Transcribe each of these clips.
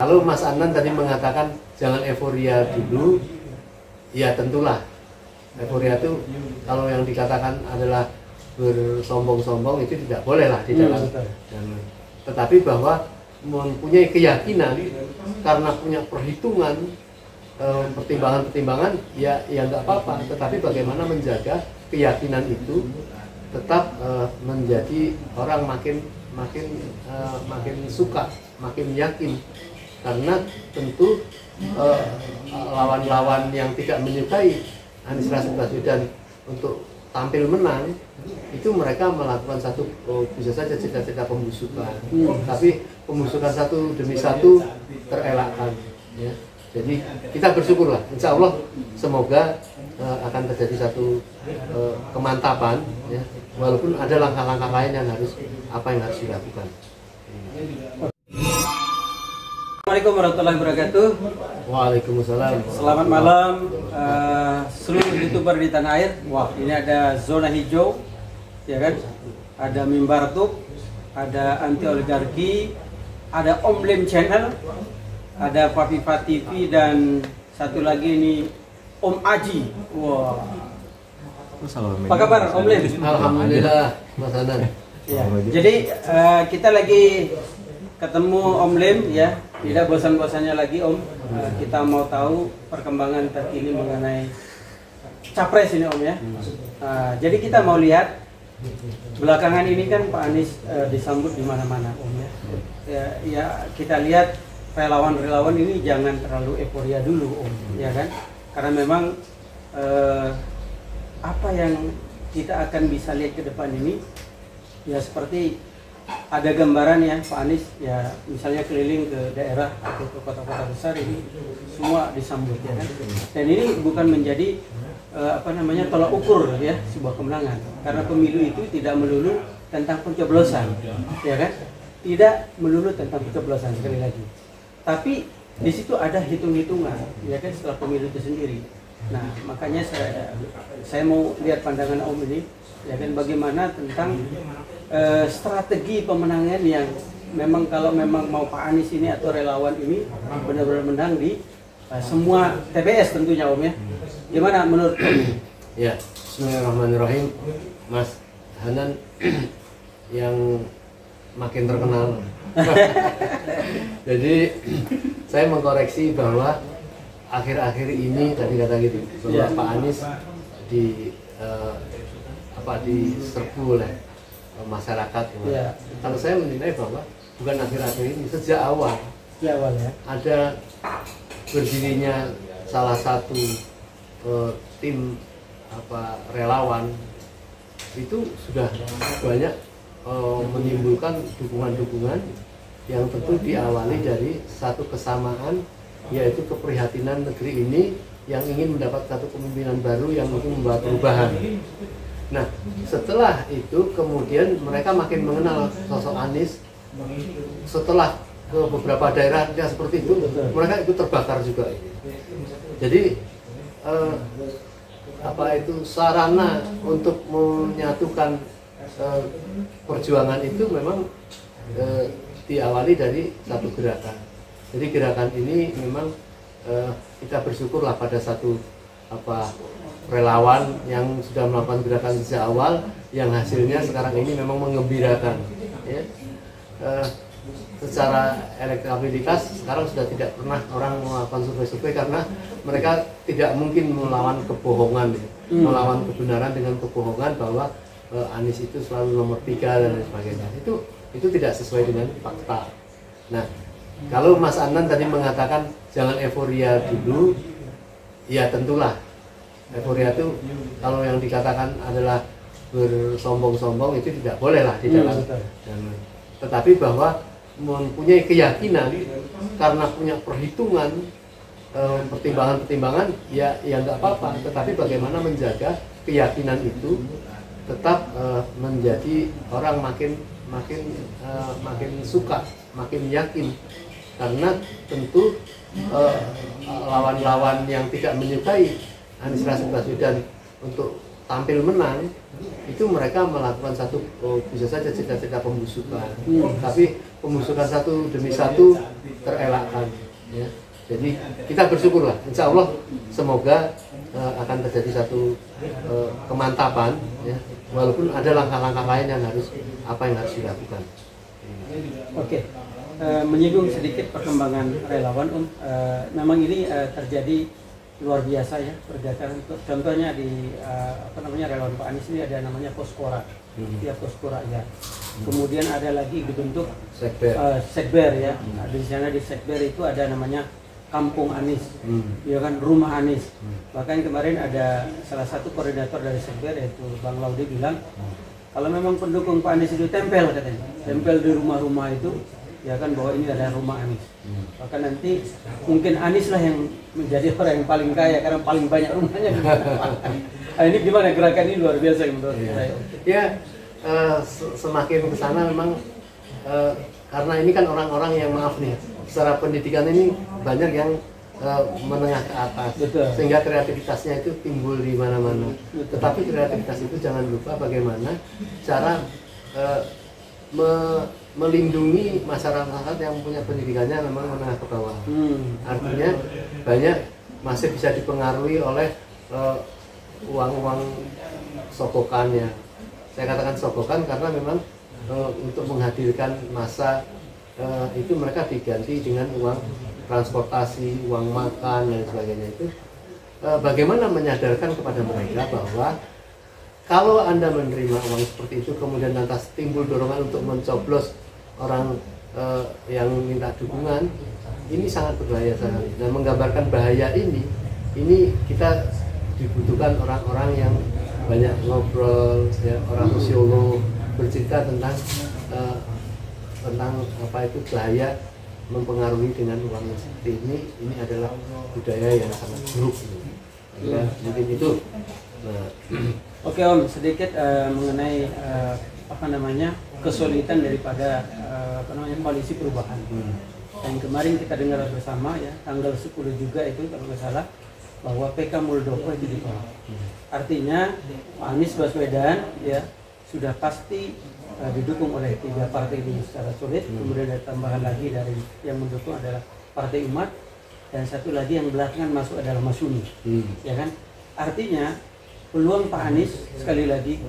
Kalau Mas Anan tadi mengatakan jangan euforia dulu, ya tentulah euforia itu kalau yang dikatakan adalah bersombong-sombong itu tidak boleh lah di dalam. Tetapi bahwa mempunyai keyakinan karena punya perhitungan, pertimbangan-pertimbangan, ya nggak apa-apa. Tetapi bagaimana menjaga keyakinan itu tetap menjadi orang makin suka, makin yakin. Karena tentu lawan-lawan yang tidak menyukai Anies Rashid Baswedan untuk tampil menang, itu mereka melakukan satu bisa saja cita-cita pembusukan, tapi pembusukan satu demi satu terelakkan, ya. Jadi kita bersyukurlah, insya Allah semoga akan terjadi satu kemantapan, ya. Walaupun ada langkah-langkah lain yang harus dilakukan. Assalamualaikum warahmatullahi wabarakatuh. Waalaikumsalam. Selamat malam seluruh YouTuber di tanah air. Wah, ini ada zona hijau, ya kan? Ada Mimbar Tube, ada Anti Oligarki, ada Om Lim Channel, ada Papipa TV, dan satu lagi ini Om Aji. Wah. Apa kabar Om Lim? Alhamdulillah, Mas Anan. Ya, jadi kita lagi ketemu Om Lim, ya. Tidak bosan-bosannya lagi Om, kita mau tahu perkembangan terkini mengenai capres ini Om, ya. Jadi kita mau lihat belakangan ini kan Pak Anies disambut di mana-mana Om, ya. Ya kita lihat relawan-relawan ini jangan terlalu euforia dulu Om, ya kan? Karena memang apa yang kita akan bisa lihat ke depan ini ya seperti ada gambaran ya Pak Anies, ya misalnya keliling ke daerah atau ke kota-kota besar ini semua disambut, ya kan. Dan ini bukan menjadi tolak ukur ya sebuah kemenangan, karena pemilu itu tidak melulu tentang pencoblosan, ya kan, tidak melulu tentang pencoblosan sekali lagi, tapi di situ ada hitung-hitungan, ya kan, setelah pemilu itu sendiri. Nah makanya saya mau lihat pandangan Om ini, ya kan, bagaimana tentang strategi pemenangan yang memang kalau memang mau Pak Anies ini atau relawan ini benar-benar menang di semua TPS tentunya Om, ya. Gimana menurut Om? Ya, bismillahirrahmanirrahim. Mas Hanan yang makin terkenal. Jadi saya mengkoreksi bahwa akhir-akhir ini tadi kata gitu bahwa Pak Anies diserbu oleh masyarakat. Ya. Kalau saya menilai bahwa bukan akhir-akhir ini, sejak awal ya. Ada berdirinya salah satu tim relawan itu sudah banyak menimbulkan dukungan-dukungan yang tentu diawali dari satu kesamaan, yaitu keprihatinan negeri ini yang ingin mendapat satu kepemimpinan baru yang mungkin membawa perubahan. Nah, setelah itu kemudian mereka makin mengenal sosok Anies. Setelah ke beberapa daerah yang seperti itu, mereka ikut terbakar juga. Jadi sarana untuk menyatukan perjuangan itu memang diawali dari satu gerakan. Jadi gerakan ini memang kita bersyukurlah pada satu relawan yang sudah melakukan gerakan sejak awal, yang hasilnya sekarang ini memang menggembirakan, ya. Secara elektabilitas sekarang sudah tidak pernah orang melakukan survei-survei, karena mereka tidak mungkin melawan kebohongan, ya. Melawan kebenaran dengan kebohongan bahwa Anies itu selalu nomor 3 dan sebagainya. Itu tidak sesuai dengan fakta. Nah, kalau Mas Anan tadi mengatakan jangan euforia dulu, ya tentulah euforia itu kalau yang dikatakan adalah bersombong-sombong itu tidak boleh lah di dalam. Tetapi bahwa mempunyai keyakinan karena punya perhitungan, pertimbangan-pertimbangan, ya nggak apa-apa. Tetapi bagaimana menjaga keyakinan itu tetap menjadi orang makin suka, makin yakin. Karena tentu lawan-lawan yang tidak menyukai Anies Rashid Baswedan untuk tampil menang, itu mereka melakukan satu bisa saja cita-cita pembusukan, tapi pembusukan satu demi satu terelakkan ya. Jadi kita bersyukurlah, insya Allah semoga akan terjadi satu kemantapan ya, walaupun ada langkah-langkah lain yang harus dilakukan. Oke. Menyinggung sedikit perkembangan relawan, memang ini terjadi luar biasa ya pergerakan. Contohnya di relawan Pak Anies ini ada namanya Poskora, tiap Poskora ya. Kemudian ada lagi dibentuk Sekber ya. Di sana di Sekber itu ada namanya Kampung Anies, ya kan, Rumah Anies. Bahkan kemarin ada salah satu koordinator dari Sekber yaitu Bang Laude bilang kalau memang pendukung Pak Anies itu tempel katanya, tempel di rumah-rumah itu, ya kan, bahwa ini adalah rumah Anies. Bahkan nanti mungkin Anies lah yang menjadi orang yang paling kaya karena paling banyak rumahnya. Nah, ini gimana gerakan ini luar biasa menurut saya. Ya, semakin ke sana memang karena ini kan orang-orang yang maaf nih, secara pendidikan ini banyak yang menengah ke atas. Betul. Sehingga kreativitasnya itu timbul di mana-mana. Tetapi kreativitas itu jangan lupa bagaimana cara melindungi masyarakat yang punya pendidikannya memang menengah ke bawah. Artinya banyak masih bisa dipengaruhi oleh uang-uang sogokannya. Saya katakan sogokan karena memang untuk menghadirkan massa itu mereka diganti dengan uang transportasi, uang makan dan sebagainya. Itu bagaimana menyadarkan kepada mereka bahwa kalau Anda menerima uang seperti itu kemudian lantas timbul dorongan untuk mencoblos orang yang minta dukungan, ini sangat berbahaya sekali. Dan menggambarkan bahaya ini kita dibutuhkan orang-orang yang banyak ngobrol ya, orang sosiolog bercerita tentang apa itu bahaya mempengaruhi dengan uang seperti ini adalah budaya yang sangat buruk. Ya, mungkin itu. Nah. Oke Om, sedikit mengenai kesulitan daripada koalisi perubahan. Yang kemarin kita dengar bersama ya, tanggal 10 juga itu kalau nggak salah, bahwa PK Muldoko itu ditolak. Artinya Pak Anies Baswedan ya sudah pasti didukung oleh 3 partai ini secara solid. Kemudian ada tambahan lagi dari yang mendukung adalah Partai Umat, dan satu lagi yang belakangan masuk adalah Masyumi. Ya kan? Artinya peluang Pak Anies sekali lagi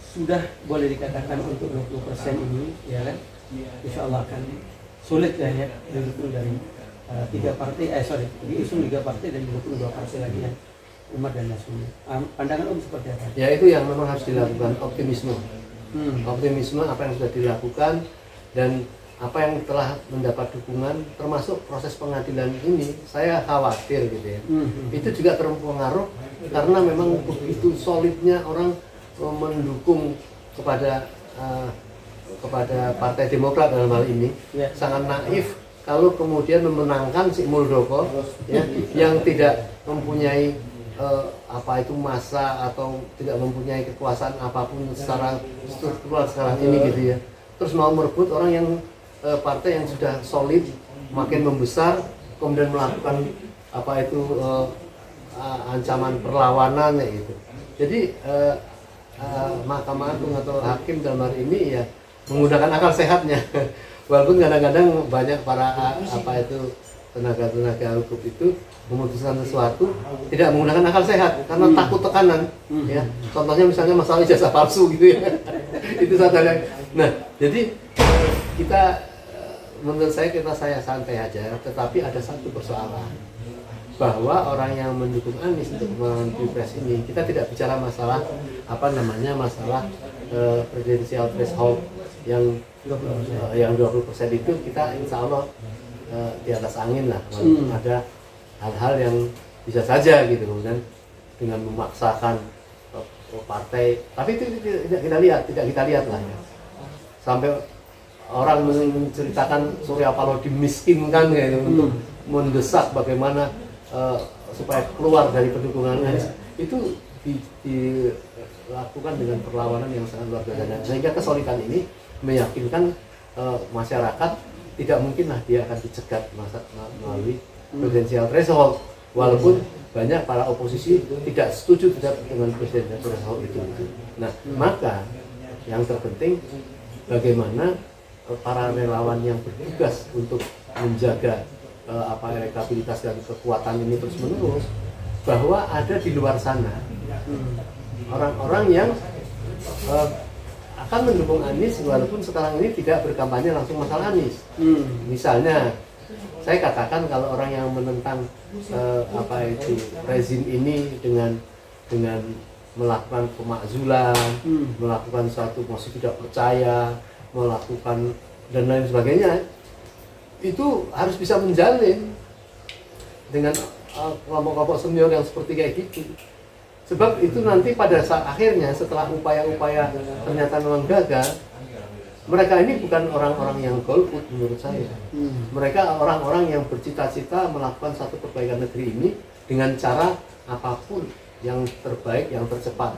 sudah boleh dikatakan untuk 20% ini, ya kan? Insya Allah akan sulit ya didukung dari 3 partai, diusung 3 partai dan didukung 2 partai lagi yang Umat dan Masyumi. Pandangan Om seperti apa? Ya itu yang memang harus dilakukan, optimisme. Optimisme apa yang sudah dilakukan dan apa yang telah mendapat dukungan, termasuk proses pengadilan ini, saya khawatir gitu ya. Itu juga terpengaruh karena memang begitu solidnya orang mendukung kepada Partai Demokrat dalam hal ini. Sangat naif kalau kemudian memenangkan si Muldoko ya, yang tidak mempunyai massa atau tidak mempunyai kekuasaan apapun secara struktural sekarang ini gitu ya. Terus mau merebut orang yang partai yang sudah solid, makin membesar, kemudian melakukan ancaman perlawanan gitu. Jadi Mahkamah Agung atau hakim dalam hari ini ya menggunakan akal sehatnya. Walaupun kadang-kadang banyak para tenaga-tenaga hukum itu memutuskan sesuatu tidak menggunakan akal sehat karena takut tekanan ya. Contohnya misalnya masalah ijazah palsu gitu ya. Itu saja. Nah, jadi menurut saya santai aja, tetapi ada satu persoalan bahwa orang yang mendukung Anies untuk melawan Pilpres ini, kita tidak bicara masalah masalah presidensial threshold yang 20% itu kita insya Allah di atas angin lah, walaupun ada hal-hal yang bisa saja gitu kan dengan memaksakan partai, tapi itu tidak kita lihat lah ya. Sampai orang menceritakan Surya Paloh dimiskinkan gitu untuk mendesak bagaimana supaya keluar dari pendukungan Anies, itu dilakukan dengan perlawanan yang sangat luar biasa, sehingga kesulitan ini meyakinkan masyarakat tidak mungkinlah dia akan dicegat melalui presidensial threshold, walaupun banyak para oposisi tidak setuju dengan presidensial threshold itu. Nah, maka yang terpenting bagaimana para relawan yang bertugas untuk menjaga elektabilitas dan kekuatan ini terus menerus, bahwa ada di luar sana orang-orang yang akan mendukung Anies walaupun sekarang ini tidak berkampanye langsung masalah Anies. Misalnya saya katakan kalau orang yang menentang rezim ini dengan melakukan pemakzulan, melakukan suatu mosi tidak percaya, melakukan dan lain sebagainya, itu harus bisa menjalin dengan kelompok-kelompok senior yang seperti kayak gitu. Sebab itu nanti pada saat akhirnya setelah upaya-upaya ternyata memang gagal, mereka ini bukan orang-orang yang golput menurut saya. Mereka orang-orang yang bercita-cita melakukan satu perbaikan negeri ini dengan cara apapun yang terbaik, yang tercepat.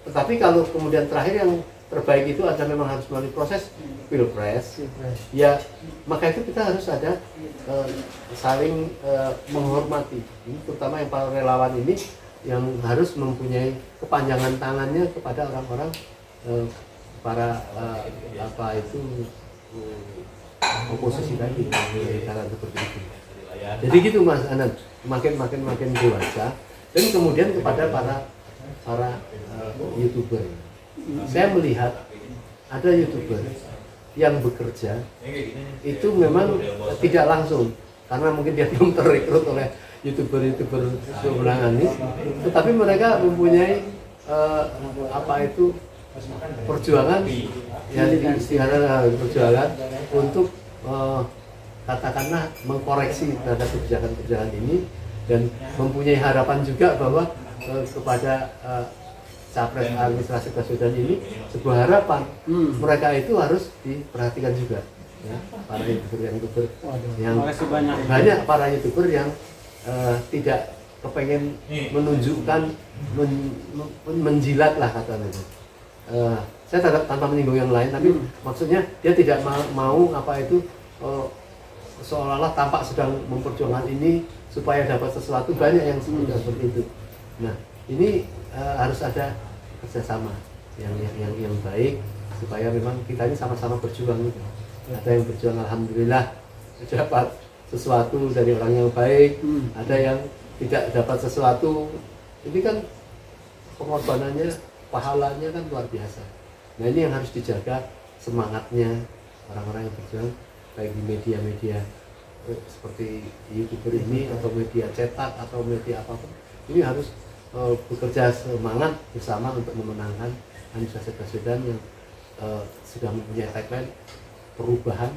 Tetapi kalau kemudian terakhir yang terbaik itu ada memang harus melalui proses pilpres, ya maka itu kita harus ada saling menghormati. Ini terutama yang para relawan ini yang harus mempunyai kepanjangan tangannya kepada orang-orang para oposisi tadi, cara seperti itu. Jadi gitu Mas Anand, makin dewasa, dan kemudian kepada para YouTuber. Saya melihat ada YouTuber yang bekerja itu memang tidak langsung, karena mungkin dia belum terrekrut oleh YouTuber sebelah Anies, tetapi mereka mempunyai perjuangan, ya istilahnya perjuangan untuk katakanlah mengkoreksi terhadap kebijakan-kebijakan ini, dan mempunyai harapan juga bahwa kepada capres Anies Rashid Baswedan ini sebuah harapan. Mereka itu harus diperhatikan juga, ya, para YouTuber yang banyak para YouTuber yang tidak kepengen menunjukkan menjilat lah katanya. Saya tanpa menyinggung yang lain, tapi maksudnya dia tidak mau seolah-olah tampak sedang memperjuangkan ini supaya dapat sesuatu, banyak yang seperti itu. Nah, ini harus ada kerjasama yang baik supaya memang kita ini sama-sama berjuang. Ada yang berjuang alhamdulillah dapat sesuatu dari orang yang baik, ada yang tidak dapat sesuatu. Ini kan pengorbanannya, pahalanya kan luar biasa. Nah, ini yang harus dijaga semangatnya orang-orang yang berjuang, baik di media-media seperti YouTuber ini atau media cetak atau media apapun. Ini harus bekerja semangat bersama untuk memenangkan Anies Rashid Baswedan yang sudah mempunyai tagline perubahan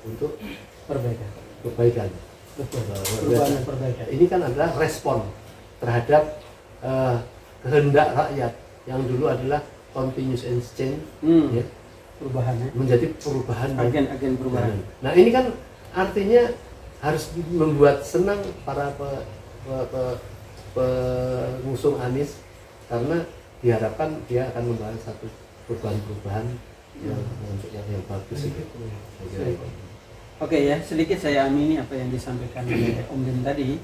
untuk perbaikan. Perbaikan. Ini kan adalah respon terhadap kehendak rakyat yang dulu adalah continuous exchange, ya, perubahan, ya, menjadi perubahan, agen perubahan. Nah, ini kan artinya harus membuat senang para pengusung Anies, karena diharapkan dia akan membawa satu perubahan yang bagus itu. Oke ya, sedikit saya amini apa yang disampaikan oleh Om Din tadi.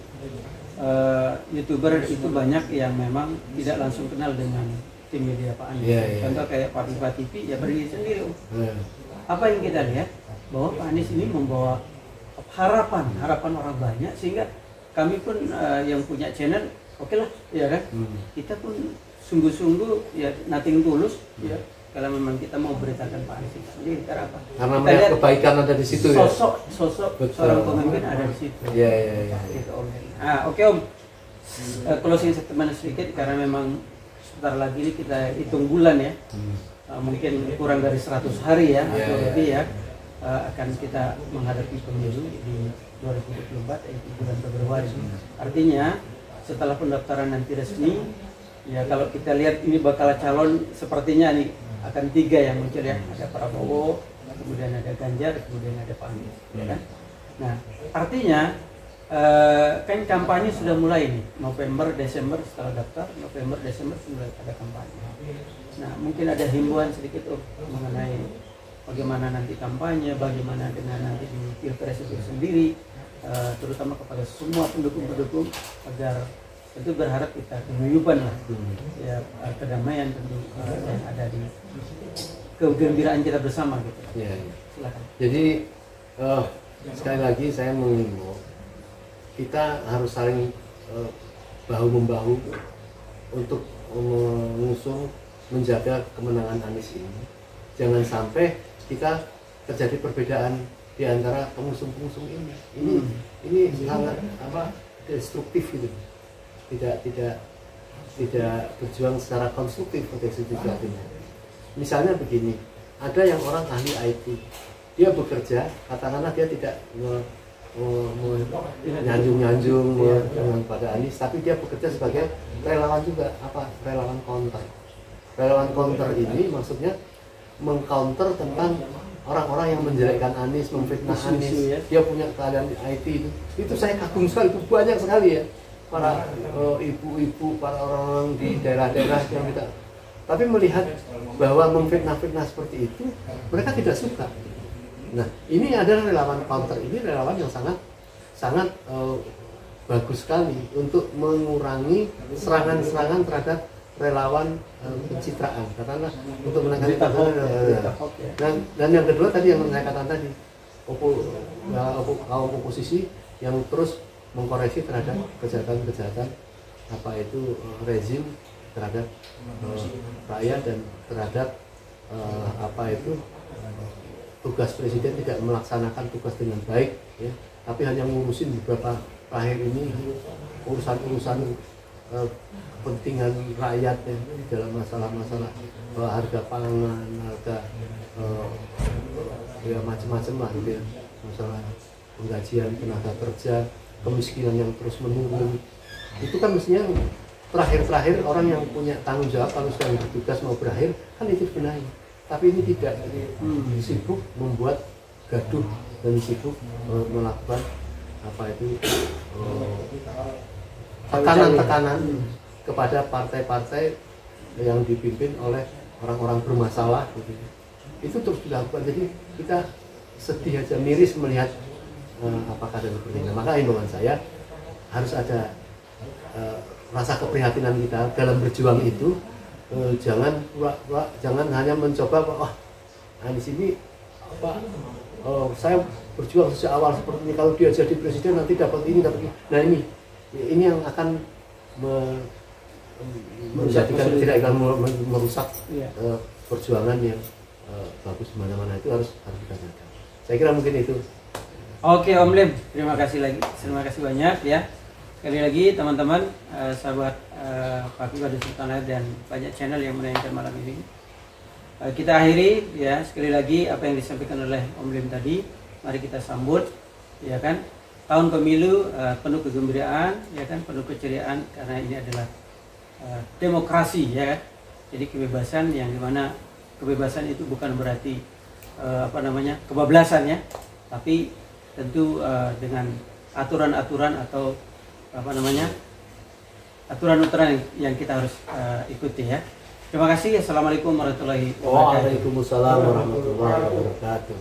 YouTuber itu banyak yang memang tidak langsung kenal dengan tim media Pak Anies. Contoh kayak Pak Viva TV ya berdiri sendiri. Apa yang kita lihat bahwa Pak Anies ini membawa harapan orang banyak, sehingga kami pun yang punya channel, oke lah, ya kan, kita pun sungguh-sungguh ya nothing tulus, ya, kalau memang kita mau beritakan Pak Anies sendiri. Karena apa? Karena melihat kebaikan ada di situ, sosok seorang pemimpin ada di situ. Iya. Gitu, Om. Oke Om, closing statement sedikit, karena memang sebentar lagi ini kita hitung bulan ya, mungkin kurang dari 100 hari ya, atau lebih ya, akan kita menghadapi pemilu di 2024, yaitu bulan Februari. Artinya setelah pendaftaran nanti resmi, ya kalau kita lihat ini bakal calon sepertinya nih akan 3 yang muncul ya, ada Prabowo, kemudian ada Ganjar, kemudian ada Pak Anies, ya kan? Nah, artinya kan kampanye sudah mulai nih, November, Desember setelah daftar, November, Desember sudah ada kampanye. Nah, mungkin ada himbauan sedikit mengenai bagaimana nanti kampanye, bagaimana dengan nanti di Pilpres itu sendiri, terutama kepada semua pendukung-pendukung agar tentu berharap kita keguyuban lah, ya kedamaian tentu yang ada di kegembiraan kita bersama gitu. Ya. Silakan. Jadi sekali lagi saya mengimbau kita harus saling bahu membahu untuk mengusung menjaga kemenangan Anies ini. Jangan sampai kita terjadi perbedaan di antara pengusung-pengusung ini. Ini sangat destruktif gitu. Tidak berjuang secara konstruktif potensi artinya. Misalnya begini, ada yang orang ahli IT, dia bekerja, katakanlah dia tidak nyanjung pada Anies, tapi dia bekerja sebagai relawan juga, relawan counter. Relawan counter ini maksudnya mengcounter tentang orang-orang yang menjelekkan Anies, memfitnah Anies. Dia punya keahlian IT itu saya kagum sekali, itu banyak sekali ya para ibu-ibu, para orang-orang di daerah-daerah yang tidak. Tapi melihat bahwa memfitnah-fitnah seperti itu, mereka tidak suka. Nah, ini adalah relawan counter, ini relawan yang sangat bagus sekali untuk mengurangi serangan-serangan terhadap relawan pencitraan, karena untuk menangani dan yang kedua tadi yang saya katakan tadi, kaum oposisi yang terus mengkoreksi terhadap kejahatan rezim terhadap rakyat dan terhadap tugas presiden tidak melaksanakan tugas dengan baik, ya, tapi hanya ngurusin beberapa terakhir ini urusan-urusan kepentingan rakyat ya, dalam masalah-masalah harga pangan, harga ya macam-macam lah gitu ya, masalah penggajian tenaga kerja, kemiskinan yang terus menurun. Itu kan mestinya terakhir orang yang punya tanggung jawab kalau sedang bertugas mau berakhir kan itu dibenahi. Tapi ini tidak, sibuk membuat gaduh dan sibuk melakukan tekanan-tekanan kepada partai-partai yang dipimpin oleh orang-orang bermasalah gitu. Itu terus dilakukan. Jadi kita sedih aja, miris melihat apakah ada seperti ini. Maka himbauan saya harus ada rasa keprihatinan kita dalam berjuang itu. Jangan hanya mencoba di sini saya berjuang sejak awal seperti ini, kalau dia jadi presiden nanti dapat ini. Nah ini yang akan menjadikan tidak akan merusak perjuangan yang bagus mana-mana. Itu harus kita jaga. Saya kira mungkin itu. Oke Om Lim, terima kasih banyak ya. Sekali lagi teman-teman, sahabat Pak Kibaduy Sultan dan banyak channel yang menayangkan malam ini. Kita akhiri ya, sekali lagi apa yang disampaikan oleh Om Lim tadi, mari kita sambut ya kan. Tahun pemilu penuh kegembiraan ya kan, penuh keceriaan karena ini adalah demokrasi ya kan. Jadi kebebasan yang dimana kebebasan itu bukan berarti kebablasan ya, tapi tentu dengan aturan-aturan atau aturan-aturan yang kita harus ikuti ya. Terima kasih. Assalamualaikum warahmatullahi wabarakatuh. Waalaikumsalam warahmatullahi wabarakatuh.